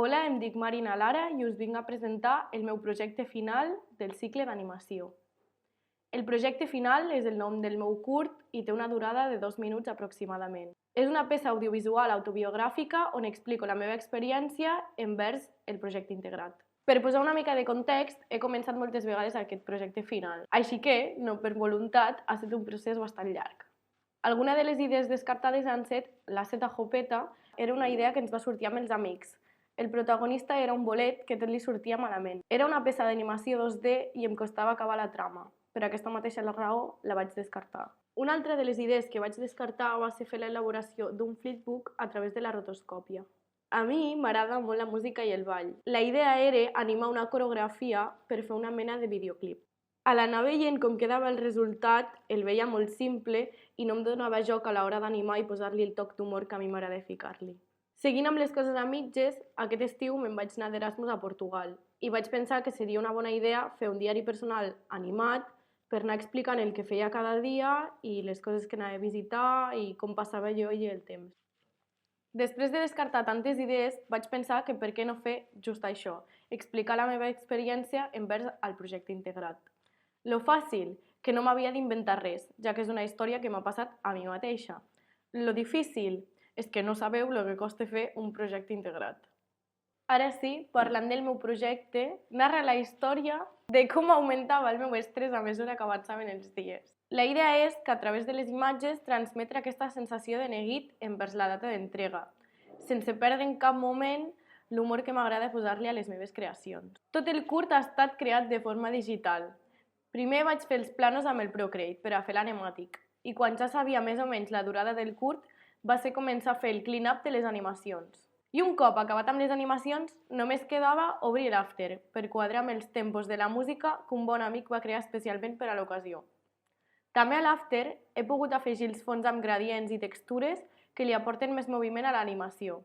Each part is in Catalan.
Hola, em dic Marina Lara i us vinc a presentar el meu projecte final del cicle d'animació. El projecte final és el nom del meu curt i té una durada de 2 minuts aproximadament. És una peça audiovisual autobiogràfica on explico la meva experiència envers el projecte integrat. Per posar una mica de context, he començat moltes vegades aquest projecte final, així que, no per voluntat, ha estat un procés bastant llarg. Alguna de les idees descartades han set la seta jopeta, era una idea que ens va sortir amb els amics. El protagonista era un bolet que tot li sortia malament. Era una peça d'animació 2D i em costava acabar la trama. Per aquesta mateixa raó la vaig descartar. Una altra de les idees que vaig descartar va ser fer l'elaboració d'un flipbook a través de la rotoscòpia. A mi m'agrada molt la música i el ball. La idea era animar una coreografia per fer una mena de videoclip. A l'anar veient com quedava el resultat, el veia molt simple i no em donava joc a l'hora d'animar i posar-li el toc d'humor que a mi m'agrada ficar-li. Seguint amb les coses a mitges, aquest estiu me'n vaig anar d'Erasmus a Portugal i vaig pensar que seria una bona idea fer un diari personal animat per anar explicant el que feia cada dia i les coses que anava a visitar i com passava jo i el temps. Després de descartar tantes idees, vaig pensar que per què no fer just això, explicar la meva experiència envers el projecte integrat. Lo fàcil, que no m'havia d'inventar res, ja que és una història que m'ha passat a mi mateixa. Lo difícil és que no sabeu el que costa fer un projecte integrat. Ara sí, parlant del meu projecte, narra la història de com augmentava el meu estrès a mesura que avançaven els dies. La idea és que a través de les imatges transmetre aquesta sensació de neguit envers la data d'entrega, sense perdre en cap moment l'humor que m'agrada posar-li a les meves creacions. Tot el curt ha estat creat de forma digital. Primer vaig fer els planos amb el Procreate per a fer l'anemàtic i quan ja sabia més o menys la durada del curt va ser començar a fer el clean-up de les animacions. I un cop acabat amb les animacions, només quedava obrir l'After per quadrar amb els tempos de la música que un bon amic va crear especialment per a l'ocasió. També a l'After he pogut afegir els fons amb gradients i textures que li aporten més moviment a l'animació,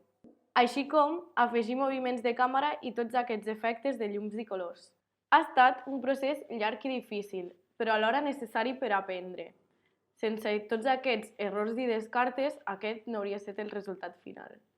així com afegir moviments de càmera i tots aquests efectes de llums i colors. Ha estat un procés llarg i difícil, però alhora necessari per aprendre. Sense tots aquests errors i descartes, aquest no hauria estat el resultat final.